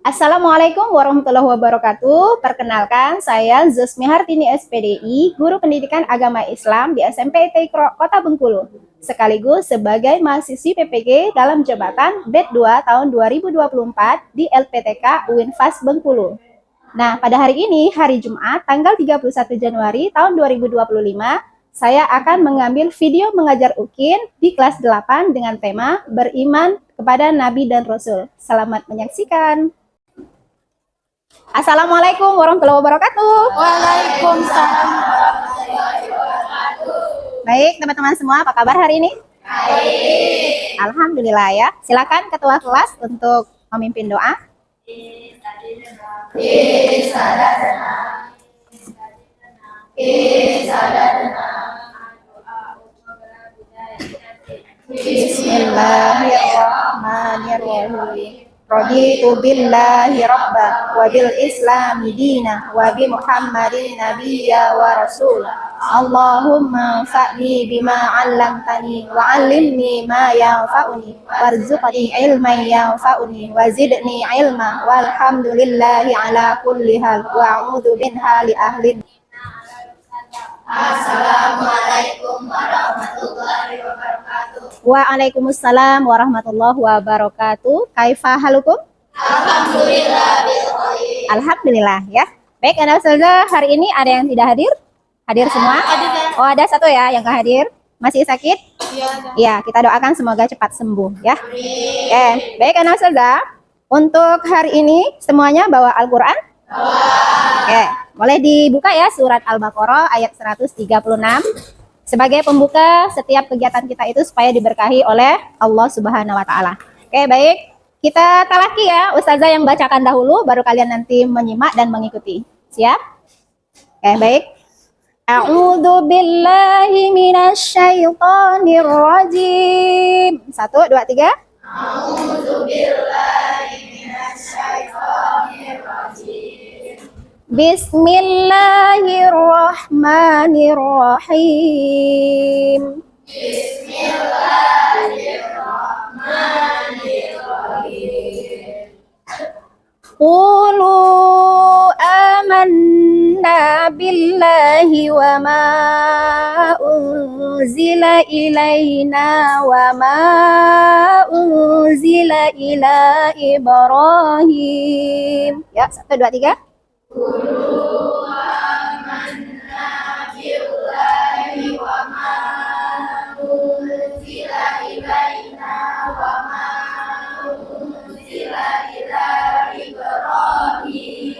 Assalamualaikum warahmatullahi wabarakatuh. Perkenalkan, saya Zusmi Hartini SPDI, Guru Pendidikan Agama Islam di SMP Teikro, Kota Bengkulu. Sekaligus sebagai mahasiswi PPG dalam jabatan BED 2 tahun 2024 di LPTK UINFAS Bengkulu. Nah, pada hari ini, hari Jumat, tanggal 31 Januari tahun 2025, saya akan mengambil video mengajar UKIN di kelas 8 dengan tema Beriman kepada Nabi dan Rasul. Selamat menyaksikan. Assalamualaikum warahmatullahi wabarakatuh. Waalaikumsalam. Baik, teman-teman semua, apa kabar hari ini? Baik. Alhamdulillah ya. Silakan ketua kelas untuk memimpin doa. Bismillahirrahmanirrahim. Raditu billahi rabba wa bil islami dina wa bi muhammadin nabiyya wa rasul. Allahumma fa'ni bima 'allamtani wa 'allimni ma yanfa'uni warzuqni ilman yanfa'uni wa zidni ilma walhamdulillahi ala kulli hal wa a'udzu min hali ahli. Assalamualaikum warahmatullahi wabarakatuh. Waalaikumsalam warahmatullahi wabarakatuh. Kaifa halukum? Alhamdulillah bil khair. Alhamdulillah ya. Baik, anak ustazah, hari ini ada yang tidak hadir? Hadir semua? Oh, ada satu ya yang nggak hadir. Masih sakit? Iya. Ya, kita doakan semoga cepat sembuh ya. Oke, baik anak ustazah. Untuk hari ini semuanya bawa Al-Qur'an? Oke, boleh dibuka ya surat Al-Baqarah ayat 136. Sebagai pembuka setiap kegiatan kita itu supaya diberkahi oleh Allah Subhanahu wa taala. Oke, baik. Kita talaki ya, ustazah yang bacakan dahulu baru kalian nanti menyimak dan mengikuti. Siap? Oke, baik. A'udzu billahi minasyaitonir rajim. 1 2 3. A'udzu billahi minasyaitonir rajim. Bismillahirrahmanirrahim. Bismillahirrahmanirrahim. Qulu amanna billahi wa ma unzila ilaina wa ma unzila ila Ibrahim. Ya, 1 2 3. Billahi wa ma unzila ilaina wa ma unzila ila Ibrahim.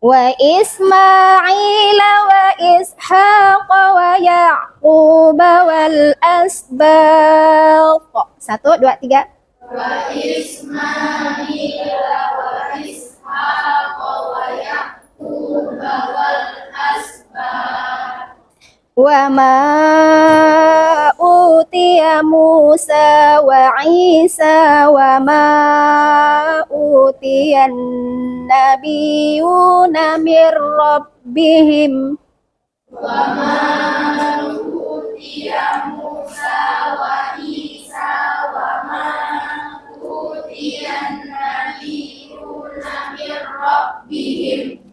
Wa Ismaila wa Ishaqa wa Yaquba wal asbaq. 1 2 3. Wa Ismaila wa Ishaqa wa Yaquba wal asbaq. Wa ma utiya Musa wa Isa wa ma utiya nabiyuna mir rabbihim. Wa ma utiya Musa wa Isa wa ma utiya nabiyuna min rabbihim.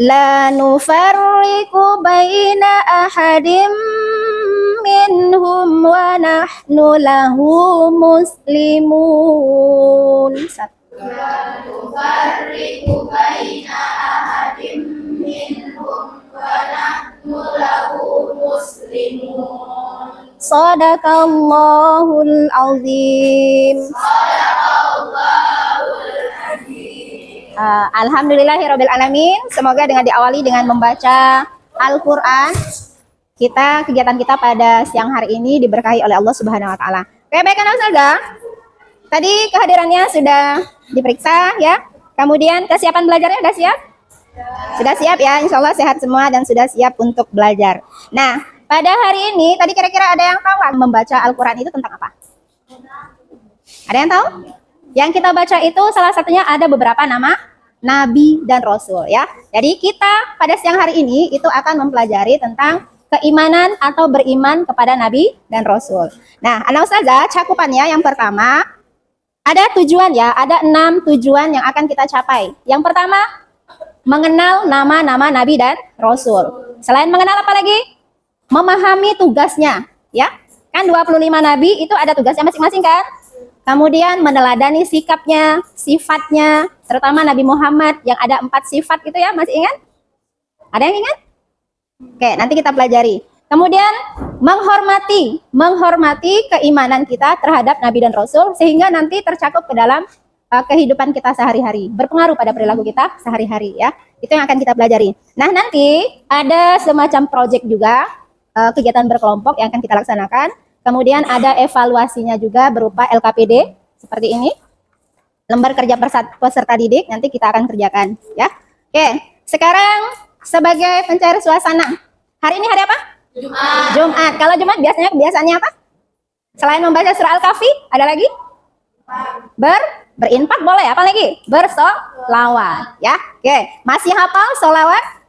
La nufarriqu baina ahadim minhum wa nahnu lahu muslimun. La nufarriqu baina ahadim minhum wa nahnu lahu muslimun. Sadaqallahul azim. Alhamdulillahirabbil alamin. Semoga dengan diawali dengan membaca Al-Qur'an, kegiatan kita pada siang hari ini diberkahi oleh Allah Subhanahu wa taala. Oke, baik anak ustazah. Tadi kehadirannya sudah diperiksa ya. Kemudian kesiapan belajarnya sudah siap? Sudah siap ya, insya Allah sehat semua dan sudah siap untuk belajar. Nah, pada hari ini tadi kira-kira ada yang tahu nggak membaca Al-Qur'an itu tentang apa? Ada yang tahu? Yang kita baca itu salah satunya ada beberapa nama Nabi dan Rasul ya. Jadi kita pada siang hari ini itu akan mempelajari tentang keimanan atau beriman kepada Nabi dan Rasul. Nah, anak ustazah cakupannya yang pertama Ada tujuan ya, ada 6 tujuan yang akan kita capai. Yang pertama, mengenal nama-nama Nabi dan Rasul. Selain mengenal apa lagi? Memahami tugasnya, ya. Kan 25 Nabi itu ada tugasnya masing-masing kan? Kemudian meneladani sikapnya, sifatnya, terutama Nabi Muhammad yang ada 4 sifat itu ya, masih ingat? Ada yang ingat? Oke, nanti kita pelajari. Kemudian menghormati keimanan kita terhadap Nabi dan Rasul sehingga nanti tercakup ke dalam kehidupan kita sehari-hari, berpengaruh pada perilaku kita sehari-hari ya. Itu yang akan kita pelajari. Nah, nanti ada semacam project juga, kegiatan berkelompok yang akan kita laksanakan. Kemudian ada evaluasinya juga berupa LKPD seperti ini. Lembar kerja peserta didik nanti kita akan kerjakan ya. Oke, sekarang sebagai pencair suasana. Hari ini hari apa? Jumat. Kalau Jumat biasanya apa? Selain membaca surah Al-Kahfi, ada lagi? Berinfak boleh, apa lagi? Bersolawat, ya. Oke, masih hafal solawat?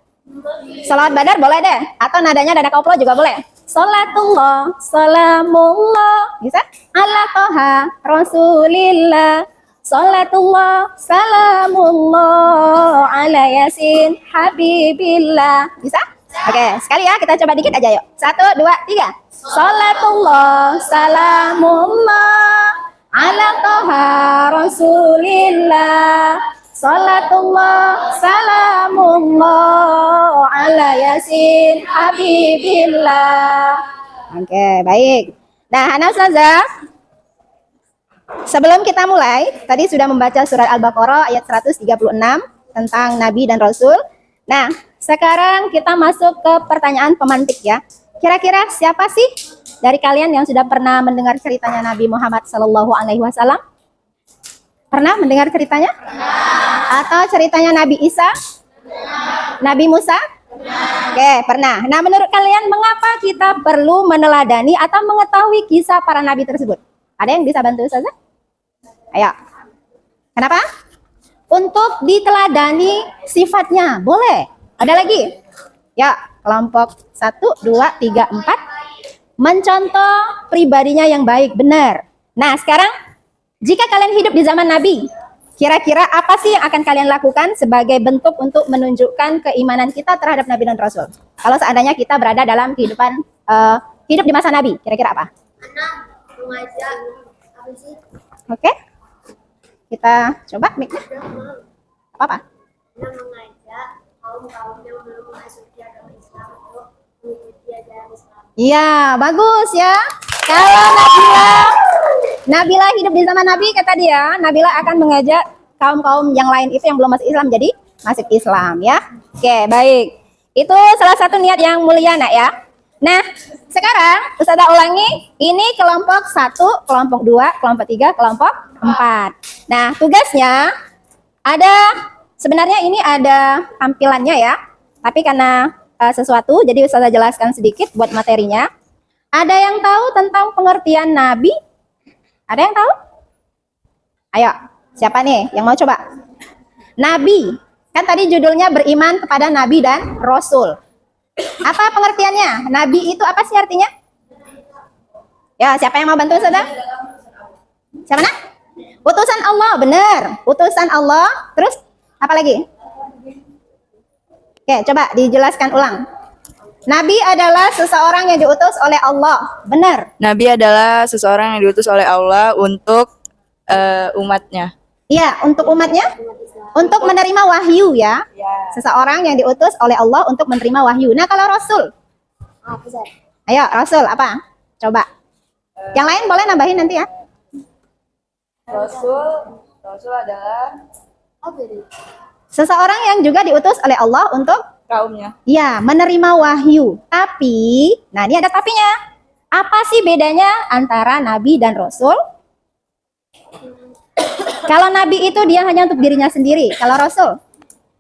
Solawat Badar boleh deh, atau nadanya dada koplo juga boleh. Salatullah, salamullah, bisa? Ala toha, Rasulillah. Salatullah, salamullah, ala yasin, habibillah. Bisa? Oke, sekali ya, kita coba dikit aja yuk. 1, 2, 3. Salatullah, salamullah, ala toha Rasulillah. Salatullah, salamullah, ala yasin habibillah. Oke, baik. Nah, Hana Ustazah, sebelum kita mulai, tadi sudah membaca surat Al-Baqarah ayat 136 tentang Nabi dan Rasul. Nah, sekarang kita masuk ke pertanyaan pemantik ya. Kira-kira siapa sih dari kalian yang sudah pernah mendengar ceritanya Nabi Muhammad SAW? Pernah mendengar ceritanya? Atau ceritanya Nabi Isa? Nabi Musa? Oke, pernah. Nah, menurut kalian mengapa kita perlu meneladani atau mengetahui kisah para nabi tersebut? Ada yang bisa bantu Ustazah? Ayo. Kenapa? Untuk diteladani sifatnya, boleh. Ada lagi? Ya, kelompok 1, 2, 3, 4. Mencontoh pribadinya yang baik, benar. Nah, sekarang jika kalian hidup di zaman Nabi, kira-kira apa sih yang akan kalian lakukan sebagai bentuk untuk menunjukkan keimanan kita terhadap Nabi dan Rasul? Kalau seandainya kita berada dalam kehidupan hidup di masa Nabi, kira-kira apa? Mengajak apa sih? Oke, kita coba mic-nya. Apa-apa? Mengajak kaum-kaum yang belum memasuki agama Islam untuk mengikuti ajaran Islam. Iya, bagus ya. Kalau Nabila hidup di zaman Nabi, kata dia, Nabila akan mengajak kaum-kaum yang lain itu yang belum masuk Islam jadi masuk Islam ya. Oke, baik. Itu salah satu niat yang mulia nak ya. Nah, sekarang Ustazah ulangi, ini kelompok 1, kelompok 2, kelompok 3, kelompok 4. Nah, tugasnya ada, sebenarnya ini ada tampilannya ya. Tapi karena sesuatu, jadi Ustazah jelaskan sedikit buat materinya. Ada yang tahu tentang pengertian Nabi? Ada yang tahu? Ayo, siapa nih yang mau coba? Nabi, kan tadi judulnya beriman kepada Nabi dan Rasul. Apa pengertiannya? Nabi itu apa sih artinya? Ya, siapa yang mau bantu Ustazah? Siapa nak? Utusan Allah, benar. Utusan Allah, terus apa lagi? Oke, coba dijelaskan ulang. Nabi adalah seseorang yang diutus oleh Allah, benar? Nabi adalah seseorang yang diutus oleh Allah untuk umatnya. Iya, untuk umatnya? Untuk menerima wahyu ya. Seseorang yang diutus oleh Allah untuk menerima wahyu. Nah, kalau Rasul? Ayo, Rasul apa? Coba. Yang lain boleh nambahin nanti ya. Rasul adalah Seseorang yang juga diutus oleh Allah untuk kaumnya. ya menerima wahyu. Tapi, nah ini ada tapinya. Apa sih bedanya antara Nabi dan Rasul? Kalau Nabi itu dia hanya untuk dirinya sendiri. Kalau Rasul?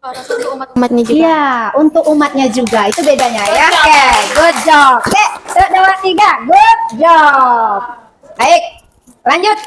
Rasul untuk umatnya juga. Iya, untuk umatnya juga. Itu bedanya ya. Oke, good job. Oke, 1, 2, 3. Good job. Baik, lanjut.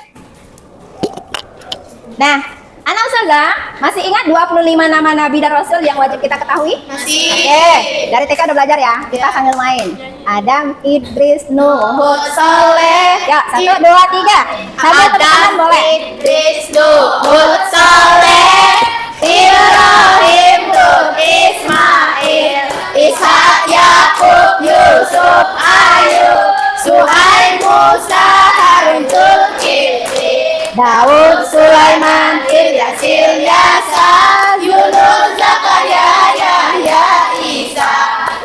Nah, Anak Ustazah, masih ingat 25 nama Nabi dan Rasul yang wajib kita ketahui? Masih. Oke, dari TK udah belajar ya. Kita sambil main. Adam, Idris, Nuh, Hud, Soleh. Ya, 1, 2, 3. Sambil tepuk tangan boleh. Idris, Nuh, Hud, Soleh, Ibrahim, Lut, Ismail, Ishak, Yakub, Yusuf, Ayub, Suhaib, Musa, Harun, Zulkifli, Daud, Sulaiman, Ilyas, Ilyasa, Yunus, Zakaria, Yahya, Isa,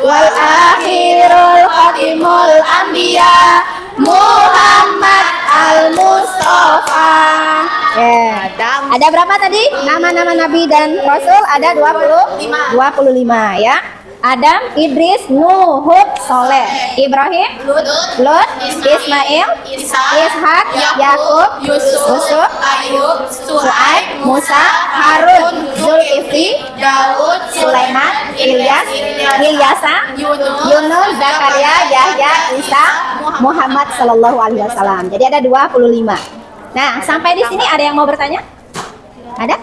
wal akhirul khatimul anbiya, Muhammad al-Mustafa. Ada berapa tadi? Nama-nama Nabi dan Rasul ada 25 ya. Adam, Idris, Nuh, Hud, Soleh, Ibrahim, Lut, Ismail, Ishak, Yakub, Yusuf, Ayub, Suhaib, Musa, Harun, Zulkifli, Daud, Sulaiman, Ilyasa, Yunus, Zakaria, Yahya, Isa, Muhammad Sallallahu Alaihi Wasallam. Jadi ada 25. Nah, sampai di sini ada yang mau bertanya? Ada?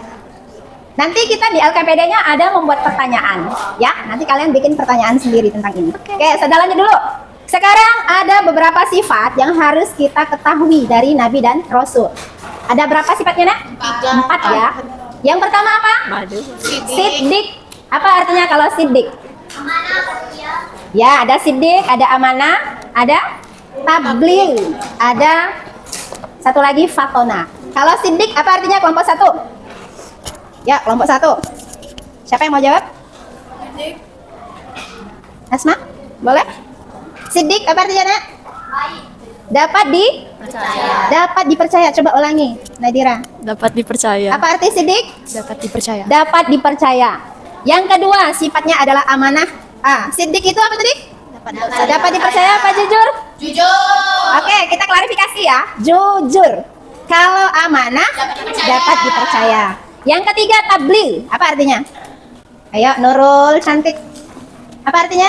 Nanti kita di LKPD-nya ada membuat pertanyaan, ya. Nanti kalian bikin pertanyaan sendiri tentang ini. Oke, sudah lanjut dulu. Sekarang ada beberapa sifat yang harus kita ketahui dari Nabi dan Rasul. Ada berapa sifatnya, Nak? 4 ya. Yang pertama apa? Siddiq. Apa artinya kalau siddiq? Ya, ada siddiq, ada amanah, ada tabligh, ada satu lagi fatona. Kalau siddiq apa artinya kelompok 1? Ya, kelompok 1. Siapa yang mau jawab? Asma? Boleh? Siddiq apa artinya, Nak? Dapat dipercaya. Coba ulangi, Nadira. Dapat dipercaya. Apa arti siddiq? Dapat dipercaya. Dapat dipercaya. Yang kedua, sifatnya adalah amanah. Siddiq itu apa tadi? Dapat dipercaya apa jujur? Jujur. Oke, kita klarifikasi ya. Jujur. Kalau amanah dapat dipercaya. Yang ketiga, tabligh. Apa artinya? Ayo, Nurul cantik. Apa artinya?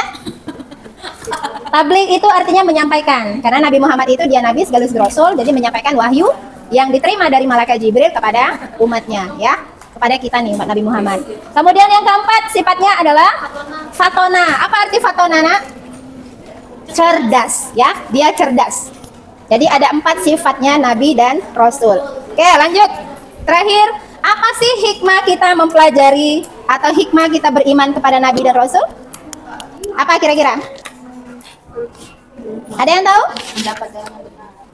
Tabligh itu artinya menyampaikan. Karena Nabi Muhammad itu dia nabi sekaligus rasul, jadi menyampaikan wahyu yang diterima dari malaikat Jibril kepada umatnya, ya. Kepada kita nih, umat Nabi Muhammad. Kemudian yang keempat, sifatnya adalah fatona. Apa arti fatona, Nak? Cerdas, ya. Dia cerdas. Jadi ada 4 sifatnya Nabi dan Rasul. Oke, lanjut. Terakhir, apa sih hikmah kita mempelajari atau hikmah kita beriman kepada Nabi dan Rasul? Apa kira-kira? Ada yang tahu?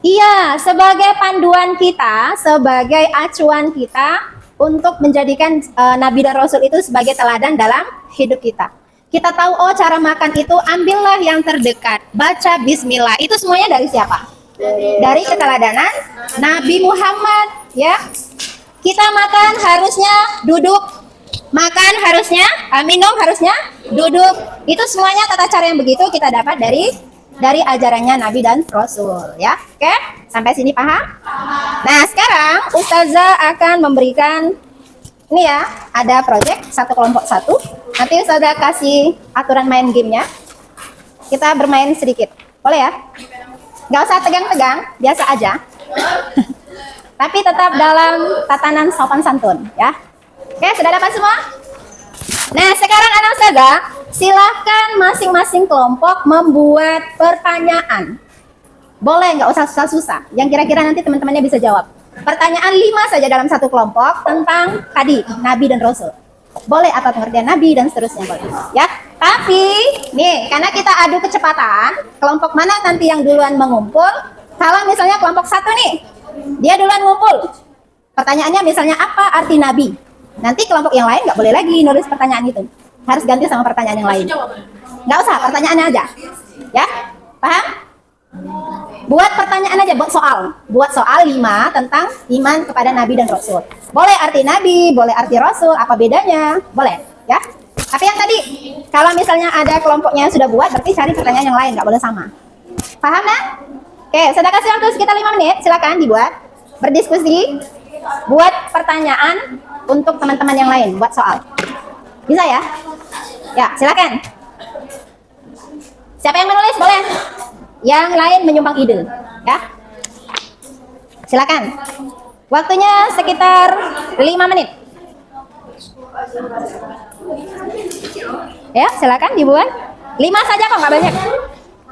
Iya, sebagai panduan kita, sebagai acuan kita untuk menjadikan Nabi dan Rasul itu sebagai teladan dalam hidup kita. Kita tahu, oh cara makan itu ambillah yang terdekat, baca bismillah. Itu semuanya dari siapa? Dari keteladanan Nabi Muhammad, ya. Kita makan harusnya duduk, makan harusnya, minum harusnya duduk. Itu semuanya tata cara yang begitu kita dapat dari ajarannya Nabi dan Rasul, ya. Oke, sampai sini paham? Nah, sekarang Ustazah akan memberikan ini ya, ada project satu kelompok 1. Nanti Ustazah kasih aturan main gamenya. Kita bermain sedikit, boleh ya? Nggak usah tegang-tegang, biasa aja. Tapi tetap dalam tatanan sopan santun, ya. Oke, sudah dapat semua? Nah, sekarang anak Ustazah, silahkan masing-masing kelompok membuat pertanyaan. Boleh, nggak usah susah-susah. Yang kira-kira nanti teman-temannya bisa jawab. Pertanyaan 5 saja dalam satu kelompok tentang tadi, Nabi dan Rasul. Boleh atau pengertian Nabi dan seterusnya, boleh. Ya, tapi nih, karena kita adu kecepatan, kelompok mana nanti yang duluan mengumpul? Kalau misalnya kelompok 1 nih, dia duluan ngumpul. Pertanyaannya misalnya apa arti Nabi? Nanti kelompok yang lain nggak boleh lagi nulis pertanyaan itu. Harus ganti sama pertanyaan yang lain. Nggak usah, pertanyaannya aja. Ya, paham? Buat pertanyaan aja, buat soal. Buat soal 5 tentang iman kepada Nabi dan Rasul. Boleh arti Nabi, boleh arti Rasul, apa bedanya? Boleh, ya. Tapi yang tadi, kalau misalnya ada kelompoknya yang sudah buat, berarti cari pertanyaan yang lain, nggak boleh sama. Paham, Nak? Oke, saya kasih waktu sekitar 5 menit, silakan dibuat. Berdiskusi, buat pertanyaan untuk teman-teman yang lain, buat soal. Bisa ya? Ya, silakan. Siapa yang menulis? Boleh. Yang lain menyumbang ide, ya. Silakan. Waktunya sekitar 5 menit. Ya, silakan dibuat. 5 saja kok, nggak banyak.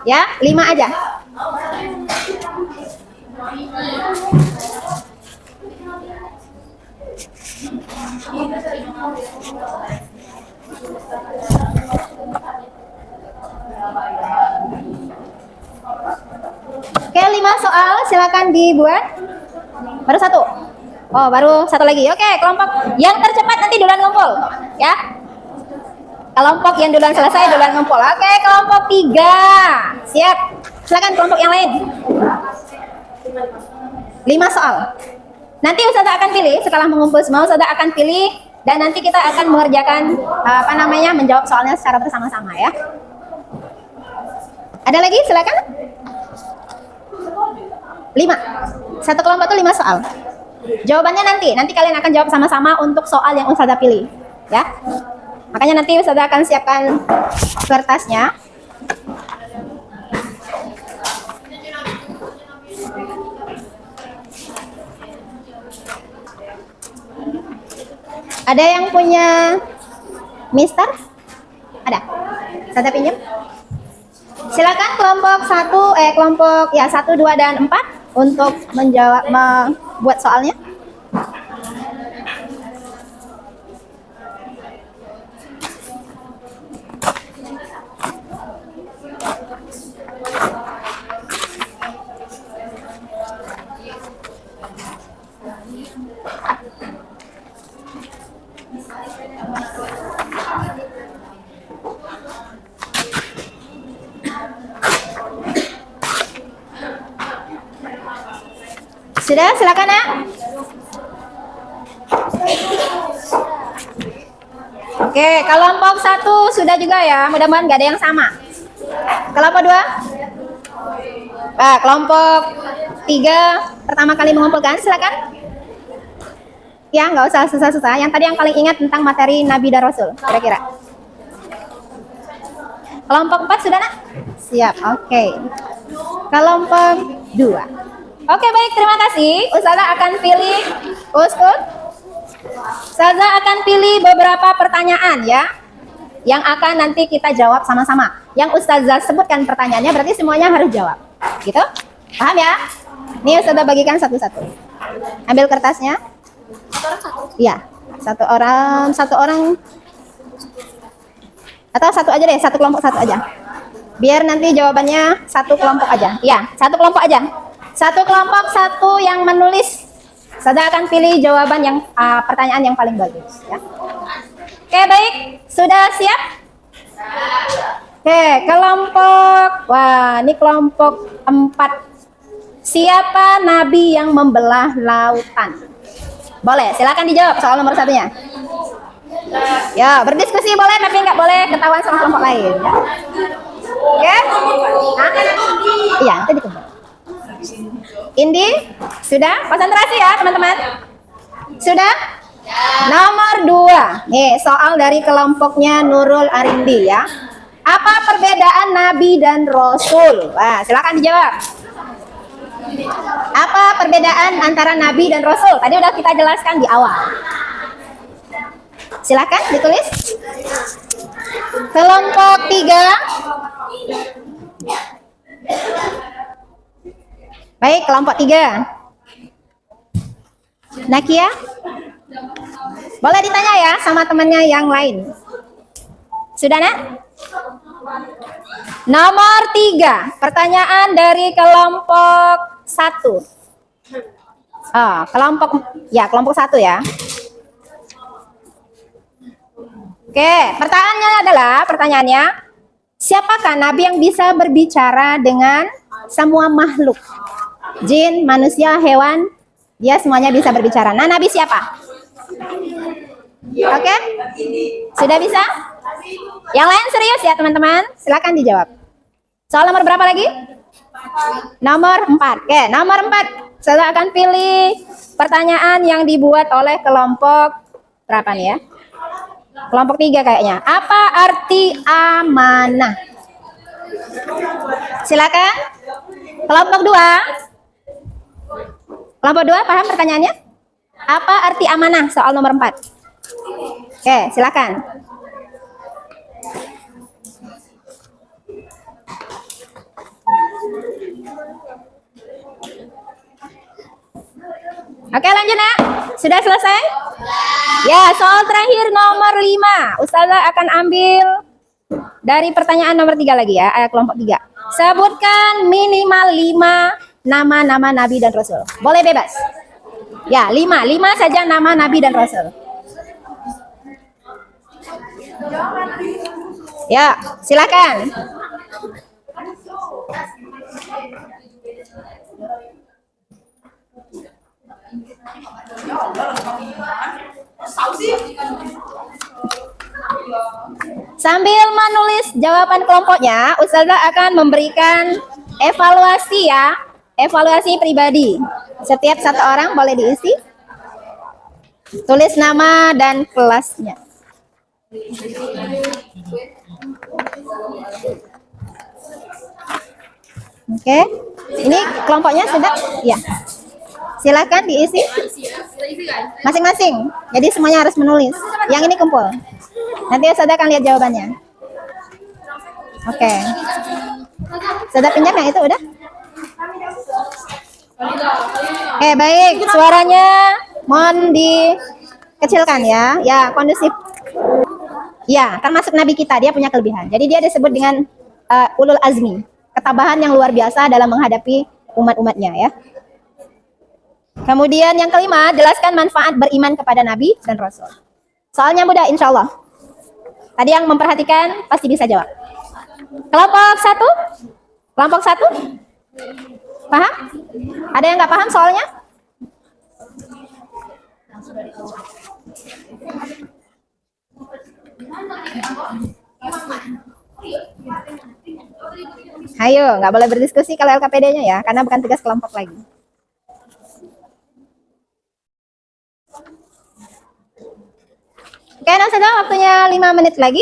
Ya, 5 aja. Oke, 5 soal silakan dibuat. Baru 1. Oh, baru 1 lagi. Oke, kelompok yang tercepat nanti duluan ngumpul, ya. Kelompok yang duluan selesai duluan ngumpul. Oke, kelompok 3. Siap. Silakan kelompok yang lain. 5 soal. Nanti Ustazah akan pilih setelah mengumpul semua, Ustazah akan pilih dan nanti kita akan mengerjakan menjawab soalnya secara bersama-sama ya. Ada lagi? Silakan. 5. Satu kelompok itu 5 soal. Jawabannya nanti kalian akan jawab sama-sama untuk soal yang Ustazah pilih, ya. Makanya nanti Ustazah akan siapkan kertasnya. Ada yang punya Mister? Ada? Ustazah pinjam? Silakan kelompok 1, 2 dan 4 untuk membuat soalnya. Sudah, silakan ya. Oke, kelompok 1 sudah juga ya. Mudah-mudahan nggak ada yang sama. Kelompok 2? Kelompok 3 pertama kali mengumpulkan, silakan. Ya, nggak usah susah-susah. Yang tadi yang paling ingat tentang materi Nabi dan Rasul, kira-kira. Kelompok 4 sudah, nak? Siap, oke. Kelompok 2. Oke, baik, terima kasih. Ustazah akan pilih Ustazah akan pilih beberapa pertanyaan ya, yang akan nanti kita jawab sama-sama. Yang Ustazah sebutkan pertanyaannya berarti semuanya harus jawab. Gitu? Paham ya? Ini Ustazah bagikan satu-satu. Ambil kertasnya. Iya, satu orang atau satu aja deh, satu kelompok satu aja. Biar nanti jawabannya satu kelompok aja. Iya, satu kelompok aja. Satu kelompok satu yang menulis. Saya akan pilih jawaban yang pertanyaan yang paling bagus ya. Oke, baik. Sudah siap? Oke, ini kelompok 4. Siapa nabi yang membelah lautan? Boleh, silakan dijawab soal nomor 1-nya. Ya, berdiskusi boleh tapi nggak boleh ketahuan sama kelompok lain ya. Oke? Iya, nanti ditunggu. Indi, sudah? Konsentrasi ya teman-teman. Sudah? Nomor 2. Nih, soal dari kelompoknya Nurul Arindi ya. Apa perbedaan Nabi dan Rasul? Wah, silakan dijawab. Apa perbedaan antara Nabi dan Rasul? Tadi udah kita jelaskan di awal. Silakan ditulis. Kelompok 3. Baik, kelompok 3. Nakia? Boleh ditanya ya sama temannya yang lain. Sudah, Nak? Nomor 3. Pertanyaan dari kelompok 1. Kelompok 1 ya. Oke, pertanyaannya, siapakah nabi yang bisa berbicara dengan semua makhluk? Jin, manusia, hewan, dia semuanya bisa berbicara. Nah, nabi siapa? Oke? Sudah bisa? Yang lain serius ya, teman-teman? Silakan dijawab. Soal nomor berapa lagi? Nomor 4. Oke, nomor 4. Saya akan pilih pertanyaan yang dibuat oleh kelompok berapa nih ya? Kelompok 3 kayaknya. Apa arti amanah? Silakan. Kelompok 2. Kelompok 2 paham pertanyaannya? Apa arti amanah? Soal nomor 4. Oke, silakan. Oke, lanjut nak. Sudah selesai? Ya, soal terakhir nomor 5. Ustazah akan ambil dari pertanyaan nomor 3 lagi ya, kelompok 3. Sebutkan minimal 5 nama-nama Nabi dan Rasul. Boleh bebas. Ya, 5 saja nama Nabi dan Rasul. Ya, silakan. Sambil menulis jawaban kelompoknya, Ustazah akan memberikan evaluasi ya, evaluasi pribadi. Setiap satu orang boleh diisi. Tulis nama dan kelasnya. Oke, ini kelompoknya sudah, ya. Silakan diisi masing-masing. Jadi semuanya harus menulis. Yang ini kumpul. Nanti Ustazah akan lihat jawabannya. Oke. Ustazah pinjam yang itu udah? Oke, baik. Suaranya mohon dikecilkan ya. Ya, kondusif. Ya, termasuk Nabi kita, dia punya kelebihan. Jadi dia disebut dengan ulul azmi, ketabahan yang luar biasa dalam menghadapi umat-umatnya ya. Kemudian yang kelima, jelaskan manfaat beriman kepada Nabi dan Rasul. Soalnya mudah insya Allah. Tadi yang memperhatikan pasti bisa jawab. Kelompok 1? Kelompok 1? Paham? Ada yang nggak paham soalnya? Ayo, nggak boleh berdiskusi kalau LKPD-nya ya, karena bukan tugas kelompok lagi. Oke, nah sudah waktunya 5 menit lagi.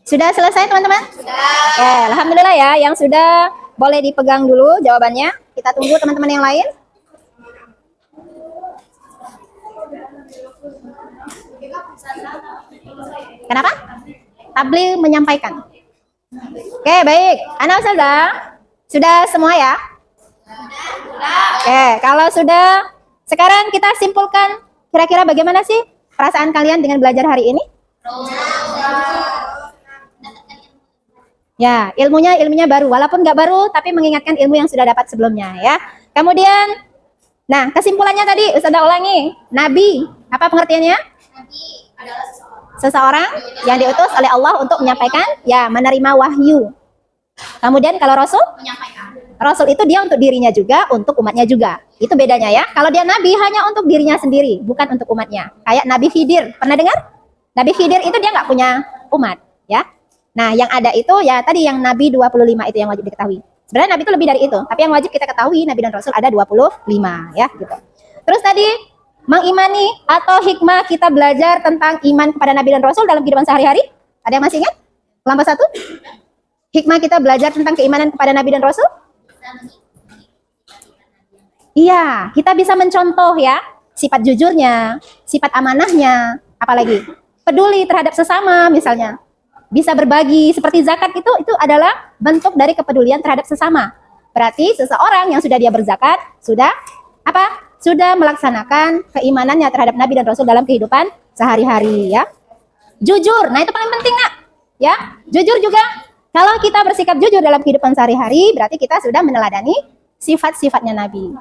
Sudah selesai teman-teman? Sudah. Alhamdulillah ya, yang sudah boleh dipegang dulu jawabannya. Kita tunggu teman-teman yang lain. Kenapa? Tabligh menyampaikan. Oke, baik. Ana Ustazah, sudah semua ya? Oke, kalau sudah, sekarang kita simpulkan kira-kira bagaimana sih perasaan kalian dengan belajar hari ini? Ya, ilmunya baru, walaupun nggak baru, tapi mengingatkan ilmu yang sudah dapat sebelumnya ya. Kemudian, nah kesimpulannya tadi Ustazah ulangi, Nabi, apa pengertiannya? Nabi adalah seseorang yang diutus oleh Allah untuk menyampaikan, ya menerima wahyu. Kemudian kalau Rasul? Menyampaikan. Rasul itu dia untuk dirinya juga, untuk umatnya juga. Itu bedanya ya. Kalau dia Nabi hanya untuk dirinya sendiri, bukan untuk umatnya. Kayak Nabi Khidir, pernah dengar? Nabi Khidir itu dia nggak punya umat, ya. Nah, yang ada itu ya tadi yang Nabi 25 itu yang wajib diketahui. Sebenarnya Nabi itu lebih dari itu, tapi yang wajib kita ketahui Nabi dan Rasul ada 25 ya gitu. Terus tadi mengimani atau hikmah kita belajar tentang iman kepada Nabi dan Rasul dalam kehidupan sehari-hari. Ada yang masih ingat? Kelompok 1? Hikmah kita belajar tentang keimanan kepada Nabi dan Rasul? Iya, kita bisa mencontoh ya sifat jujurnya, sifat amanahnya, apalagi peduli terhadap sesama misalnya. Bisa berbagi seperti zakat itu adalah bentuk dari kepedulian terhadap sesama. Berarti seseorang yang sudah dia berzakat sudah apa? Sudah melaksanakan keimanannya terhadap Nabi dan Rasul dalam kehidupan sehari-hari ya. Jujur, nah itu paling penting nak. Ya, jujur juga. Kalau kita bersikap jujur dalam kehidupan sehari-hari, berarti kita sudah meneladani sifat-sifatnya Nabi.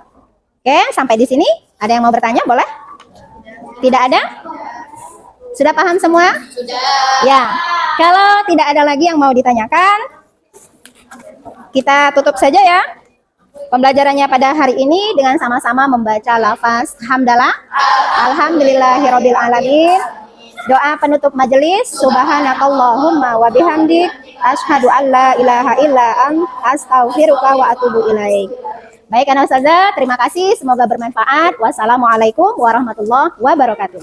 Oke, sampai di sini ada yang mau bertanya boleh? Tidak ada? Sudah paham semua? Sudah. Ya. Kalau tidak ada lagi yang mau ditanyakan, kita tutup saja ya pembelajarannya pada hari ini dengan sama-sama membaca lafaz hamdalah. Alhamdulillahirabbil alamin. Doa penutup majelis, subhanakallahumma wa bihamdik, asyhadu an la ilaha illa astaghfiruka wa atubu ilaik. Baik, anak ustazah, terima kasih. Semoga bermanfaat. Wassalamualaikum warahmatullahi wabarakatuh.